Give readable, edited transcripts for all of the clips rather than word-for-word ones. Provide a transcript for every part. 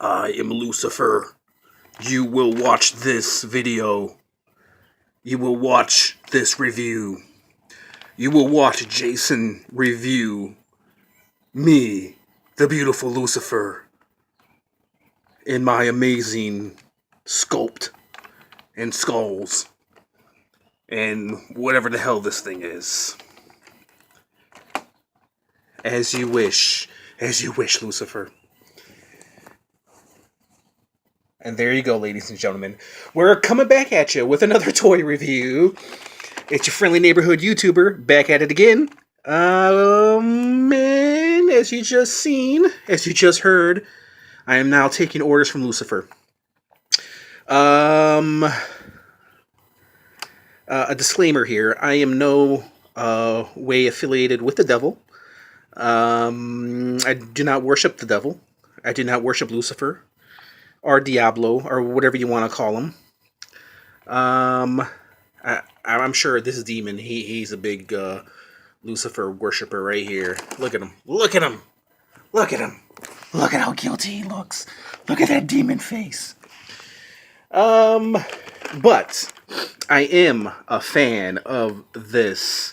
I am Lucifer. You will watch this video. You will watch this review. You will watch Jason review me, the beautiful Lucifer, in my amazing sculpt and skulls and whatever the hell this thing is. As you wish, Lucifer. And there you go, ladies and gentlemen. We're coming back at you with another toy review. It's your friendly neighborhood YouTuber, back at it again. Man, as you just seen, as you just heard, I am now taking orders from Lucifer. A disclaimer here. I am no way affiliated with the devil. I do not worship the devil. I do not worship Lucifer. Or Diablo, or whatever you want to call him. I'm sure this demon, he's a big Lucifer worshiper right here. Look at him. Look at him. Look at him. Look at how guilty he looks. Look at that demon face. But I am a fan of this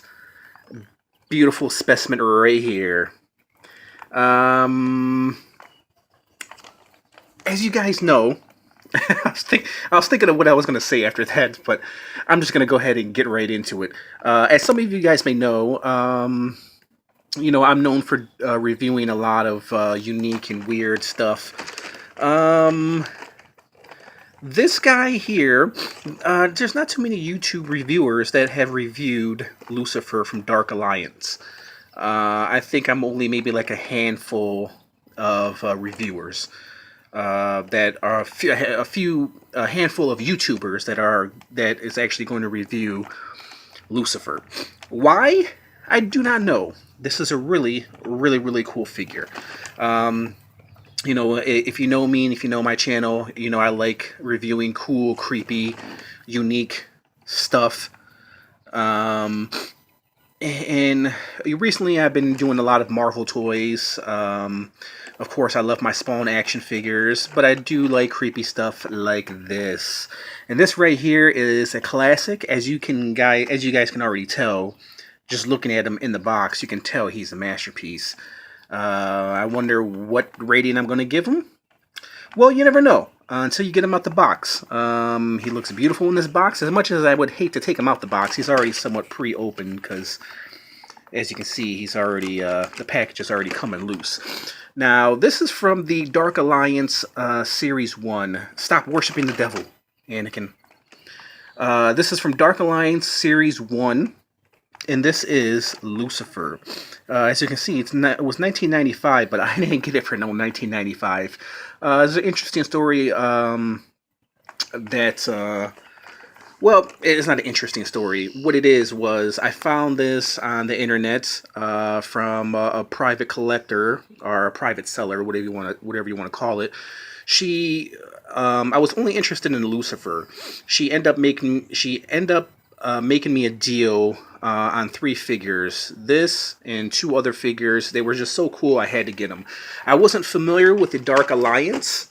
beautiful specimen right here. As you guys know, I was thinking of what I was going to say after that, but I'm just going to go ahead and get right into it. As some of you guys may know, I'm known for reviewing a lot of unique and weird stuff. This guy here, there's not too many YouTube reviewers that have reviewed Lucifer from Dark Alliance. I think I'm only maybe like a handful of reviewers. That are a handful of YouTubers that is actually going to review Lucifer. Why? I do not know. This is a really cool figure. If you know me and if you know my channel, I like reviewing cool, creepy, unique stuff. And recently I've been doing a lot of Marvel toys. Of course, I love my Spawn action figures, but I do like creepy stuff like this. And this right here is a classic. As you guys can already tell, just looking at him in the box, you can tell he's a masterpiece. I wonder what rating I'm going to give him. Well, you never know until you get him out the box. He looks beautiful in this box. As much as I would hate to take him out the box, he's already somewhat pre-opened because, as you can see, he's already the package is already coming loose. Now, this is from the Dark Alliance Series 1. Stop worshiping the devil, Anakin. This is from Dark Alliance Series 1, and this is Lucifer. As you can see, it was 1995, but I didn't get it for no 1995. It's an interesting story well, it's not an interesting story. What it is was I found this on the internet from a private collector or a private seller, whatever you want to call it. I was only interested in Lucifer. She ended up making me a deal on 3 figures. This and 2 other figures. They were just so cool. I had to get them. I wasn't familiar with the Dark Alliance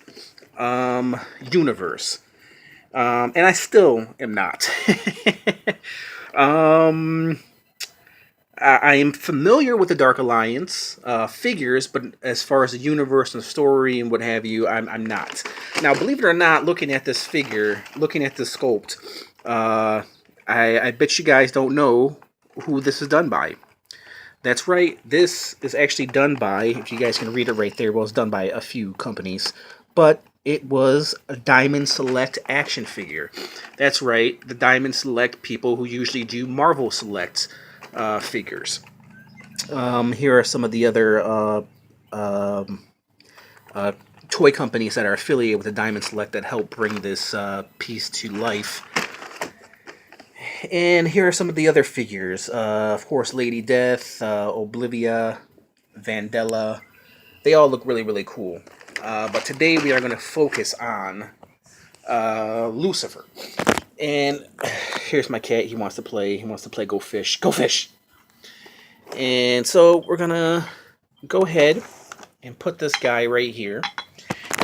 universe. And I still am not. I am familiar with the Dark Alliance figures, but as far as the universe and story and what have you, I'm not. Now, believe it or not, looking at this figure, looking at this sculpt, I bet you guys don't know who this is done by. That's right, this is actually done by, if you guys can read it right there, well, it's done by a few companies, but it was a Diamond Select action figure. That's right, the Diamond Select people who usually do Marvel Select figures. Here are some of the other toy companies that are affiliated with the Diamond Select that help bring this piece to life. And here are some of the other figures. Of course, Lady Death, Oblivia, Vandella. They all look really cool. But today we are going to focus on Lucifer. And here's my cat. He wants to play. He wants to play Go Fish. Go Fish! And so we're going to go ahead and put this guy right here.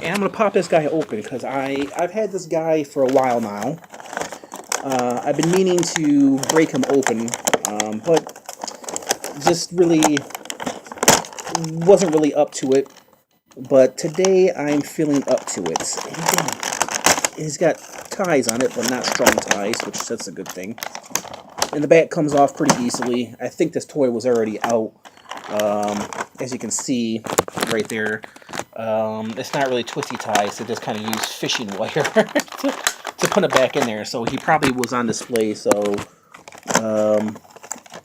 And I'm going to pop this guy open because I've had this guy for a while now. I've been meaning to break him open, but just really wasn't really up to it. But today I'm feeling up to it. And he's got ties on it, but not strong ties, which that's a good thing. And the back comes off pretty easily. I think this toy was already out. As you can see right there, it's not really twisty ties. They just kind of use fishing wire to put it back in there. So he probably was on display. So,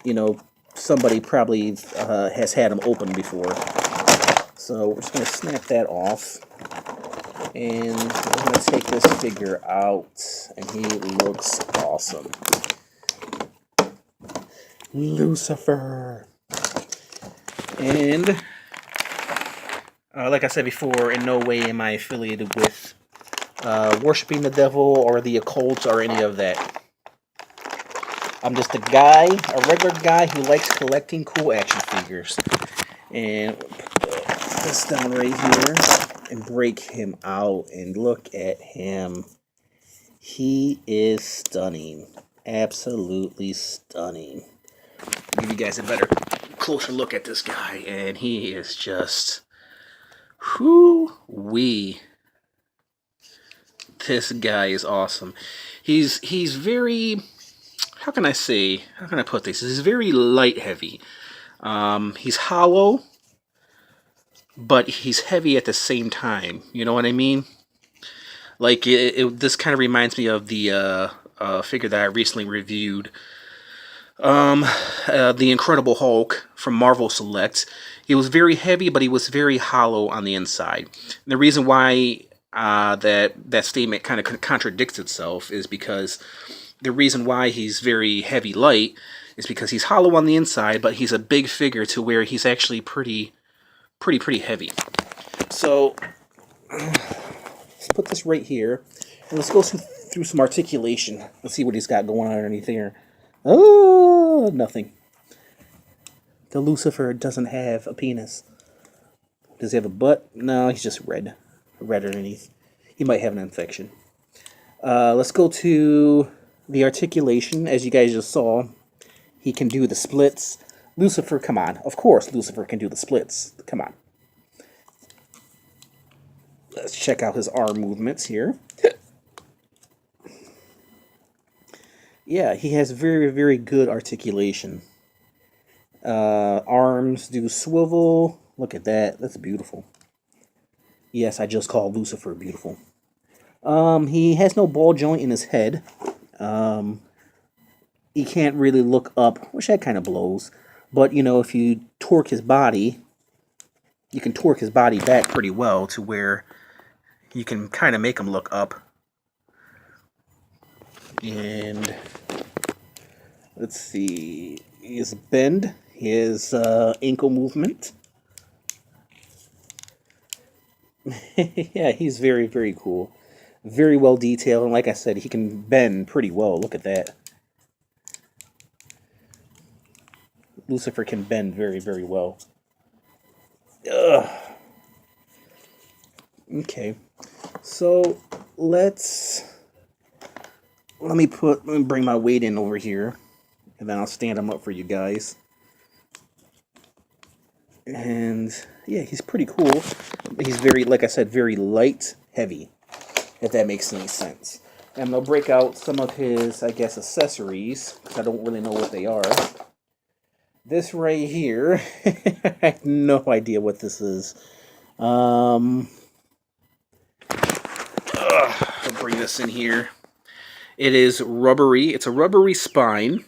you know, somebody probably has had him open before. So we're just going to snap that off. And we're going to take this figure out. And he looks awesome. Lucifer. And like I said before, in no way am I affiliated with worshiping the devil or the occult or any of that. I'm just a guy, a regular guy who likes collecting cool action figures. And put this down right here and break him out. And look at him. He is stunning. Absolutely stunning. I'll give you guys a better, closer look at this guy. And he is just... whoo-wee. This guy is awesome. He's very... How can I put this? He's very light heavy. He's hollow, but he's heavy at the same time. You know what I mean? Like, this kind of reminds me of the figure that I recently reviewed. The Incredible Hulk from Marvel Select. He was very heavy, but he was very hollow on the inside. And the reason why that statement kind of contradicts itself is because the reason why he's very heavy light is because he's hollow on the inside, but he's a big figure to where he's actually pretty heavy. So let's put this right here, and let's go through some articulation. Let's see what he's got going on underneath here. Oh, nothing. The Lucifer doesn't have a penis. Does he have a butt? No, he's just red underneath. He might have an infection. Let's go to the articulation. As you guys just saw, he can do the splits. Lucifer, come on. Of course Lucifer can do the splits. Come on. Let's check out his arm movements here. Yeah, he has very good articulation. Arms do swivel. Look at that. That's beautiful. Yes, I just called Lucifer beautiful. He has no ball joint in his head. He can't really look up, which that kind of blows. But, you know, if you torque his body, you can torque his body back pretty well to where you can kind of make him look up. And let's see, his bend, his ankle movement. Yeah, he's very cool. Very well detailed, and like I said, he can bend pretty well. Look at that. Lucifer can bend very well. Ugh. Okay, so let me bring my weight in over here, and then I'll stand him up for you guys. And yeah, he's pretty cool. He's very, like I said, very light, heavy, if that makes any sense. And I'm going to break out some of his, I guess, accessories, because I don't really know what they are. This right here, I have no idea what this is. I'll bring this in here. It is rubbery. It's a rubbery spine.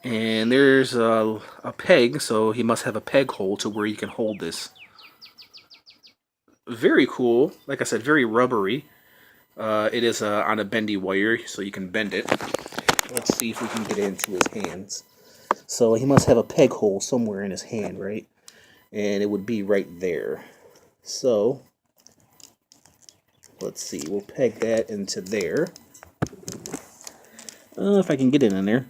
And there's a peg, so he must have a peg hole to where you can hold this. Very cool. Like I said, very rubbery. It is on a bendy wire, so you can bend it. Let's see if we can get it into his hands. So he must have a peg hole somewhere in his hand, right? And it would be right there. So let's see. We'll peg that into there. If I can get it in there.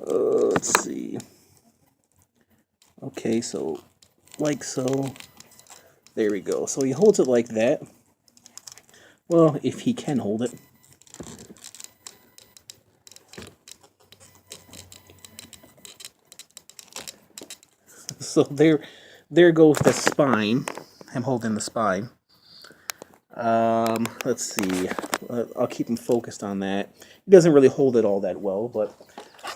Let's see. Okay, so like so. There we go. So he holds it like that. Well, if he can hold it. So there goes the spine. I'm holding the spine. Let's see. I'll keep him focused on that. He doesn't really hold it all that well, but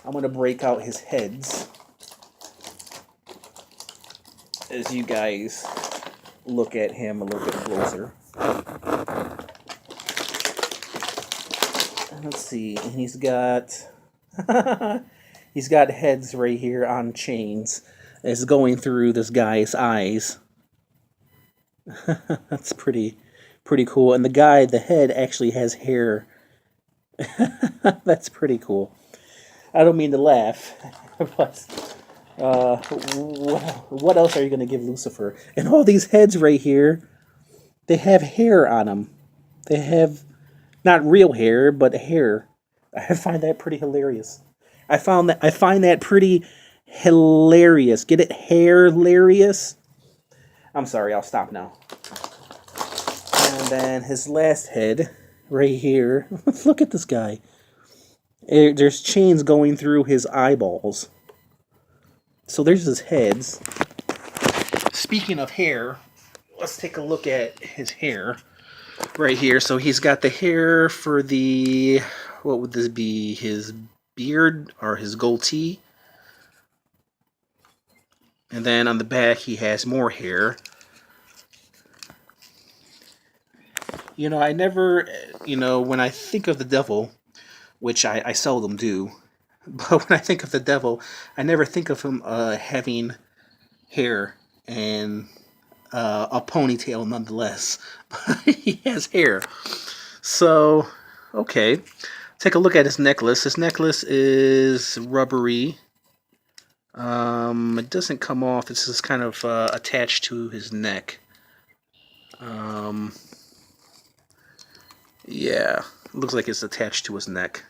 I'm going to break out his heads as you guys look at him a little bit closer. Let's see. And he's got he's got heads right here on chains. It's going through this guy's eyes. That's pretty cool. And the head actually has hair. That's pretty cool. I don't mean to laugh, but what else are you going to give Lucifer? And all these heads right here, they have hair on them. They have not real hair, but hair. I find that pretty hilarious. I find that pretty hilarious. Get it? Hair-larious? I'm sorry, I'll stop now. And then his last head, right here. Look at this guy. There's chains going through his eyeballs. So there's his heads. Speaking of hair, let's take a look at his hair. Right here. So he's got the hair for the... What would this be? His beard or his goatee. And then on the back he has more hair. You know, I never, when I think of the devil, which I seldom do, but when I think of the devil, I never think of him having hair and a ponytail nonetheless. He has hair. So, okay. Take a look at his necklace. His necklace is rubbery. It doesn't come off. It's just kind of attached to his neck. Yeah, it looks like it's attached to his neck.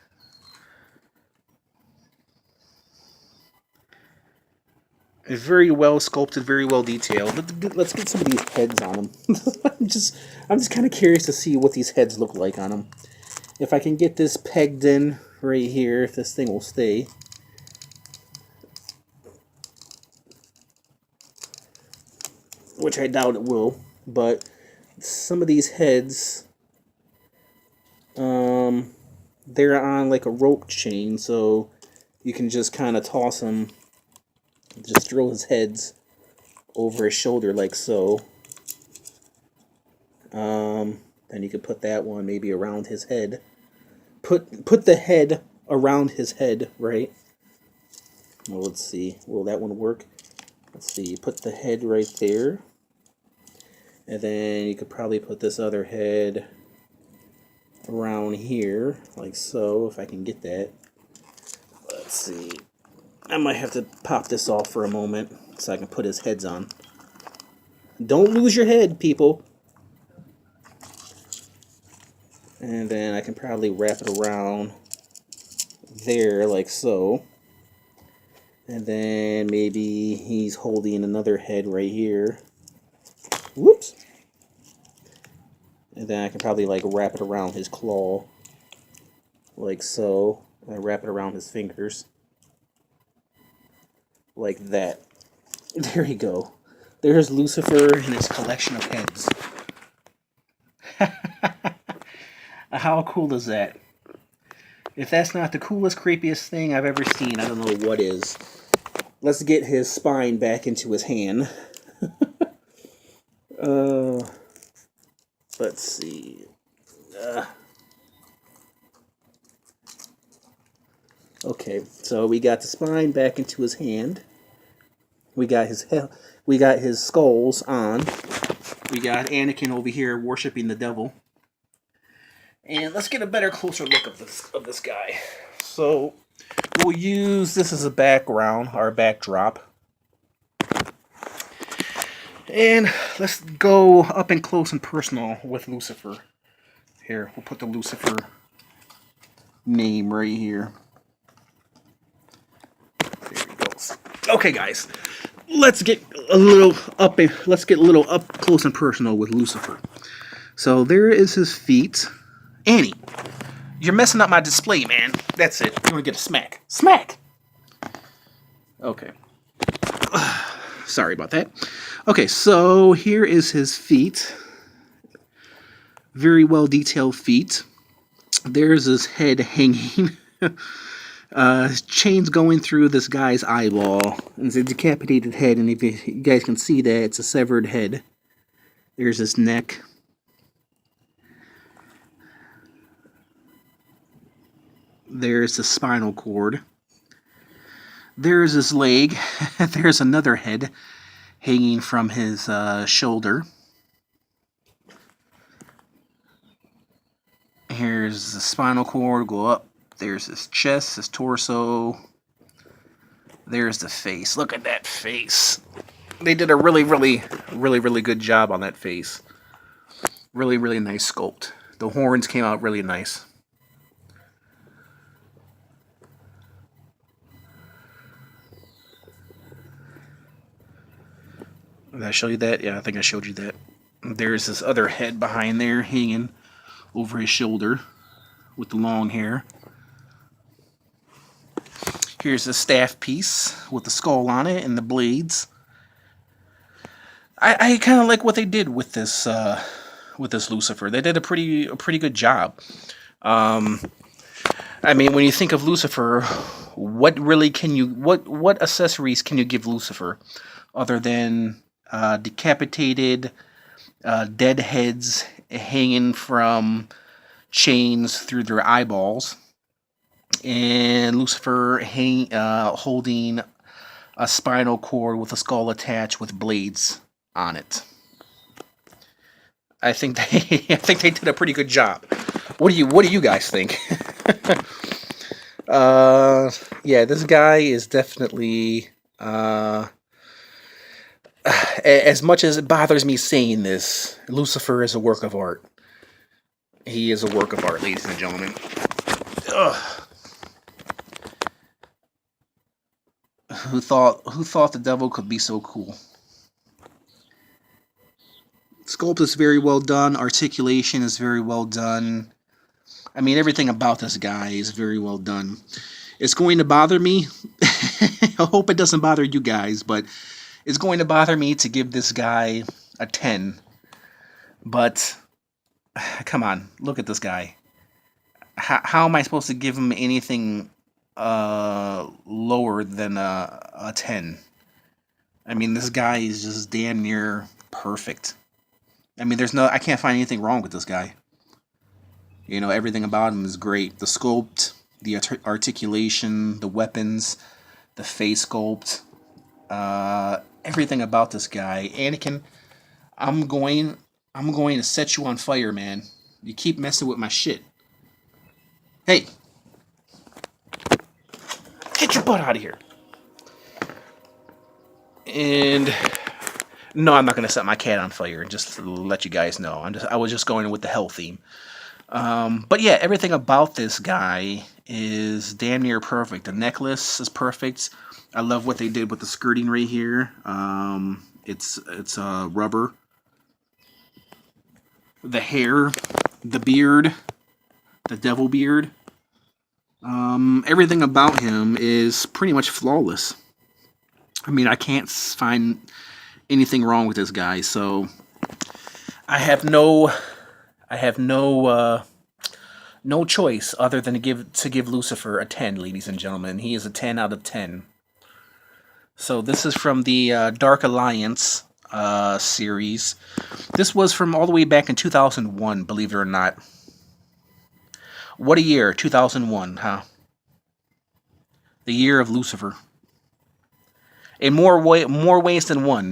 It's very well sculpted, very well detailed. Let's get some of these heads on him. I'm just kind of curious to see what these heads look like on him. If I can get this pegged in right here, if this thing will stay. Which I doubt it will, but some of these heads, they're on like a rope chain, so you can just kind of toss them, just throw his heads over his shoulder like so. Then you could put that one maybe around his head. Put the head around his head, right? Well, let's see. Will that one work? Let's see. Put the head right there. And then you could probably put this other head around here, like so, if I can get that. Let's see. I might have to pop this off for a moment so I can put his heads on. Don't lose your head, people. And then I can probably wrap it around there, like so. And then maybe he's holding another head right here. Whoops. And then I can probably like wrap it around his claw. Like so. And I wrap it around his fingers. Like that. There you go. There's Lucifer and his collection of heads. How cool is that? If that's not the coolest, creepiest thing I've ever seen, I don't know what is. Let's get his spine back into his hand. Let's see. Okay, so we got the spine back into his hand. We got his skulls on. We got Anakin over here worshiping the devil. And let's get a better, closer look of this guy. So we'll use this as a background, our backdrop. And let's go up and close and personal with Lucifer. Here, we'll put the Lucifer name right here. There he goes. Okay, guys. let's get a little up close and personal with Lucifer. So there is his feet. Annie, you're messing up my display, man. That's it. You want to get a smack? Smack. Okay. Sorry about that. Okay, so here is his feet. Very well detailed feet. There's his head hanging. Chains going through this guy's eyeball. It's a decapitated head, and if you guys can see that, it's a severed head. There's his neck. There's the spinal cord. There's his leg. There's another head hanging from his shoulder. Here's the spinal cord, go up. There's his chest, his torso. There's the face. Look at that face. They did a really good job on that face. Really nice sculpt. The horns came out really nice. Did I show you that? Yeah, I think I showed you that. There's this other head behind there hanging over his shoulder with the long hair. Here's the staff piece with the skull on it and the blades. I kind of like what they did with this Lucifer. They did a pretty good job. I mean, when you think of Lucifer, what accessories can you give Lucifer other than decapitated dead heads hanging from chains through their eyeballs, and Lucifer holding a spinal cord with a skull attached with blades on it. I think they did a pretty good job. What do you guys think? Yeah, this guy is definitely as much as it bothers me saying this, Lucifer is a work of art. He is a work of art, ladies and gentlemen. Ugh. Who thought the devil could be so cool? Sculpt is very well done. Articulation is very well done. I mean, everything about this guy is very well done. It's going to bother me. I hope it doesn't bother you guys, but it's going to bother me to give this guy a 10. But come on, look at this guy. How am I supposed to give him anything lower than a 10? I mean, this guy is just damn near perfect. I mean, I can't find anything wrong with this guy. You know, everything about him is great. The sculpt, the articulation, the weapons, the face sculpt, everything about this guy. Anakin, I'm going to set you on fire, man. You keep messing with my shit. Hey, get your butt out of here. And no, I'm not going to set my cat on fire, just to let you guys know. I was just going with the hell theme. But yeah, everything about this guy is damn near perfect. The necklace is perfect. I love what they did with the skirting right here. It's rubber. The hair, the beard, the devil beard. Everything about him is pretty much flawless. I mean, I can't find anything wrong with this guy, so I have no choice other than to give Lucifer a 10, ladies and gentlemen. He is a 10 out of 10. So this is from the Dark Alliance series. This was from all the way back in 2001, believe it or not. What a year, 2001, huh? The year of Lucifer. In more ways than one.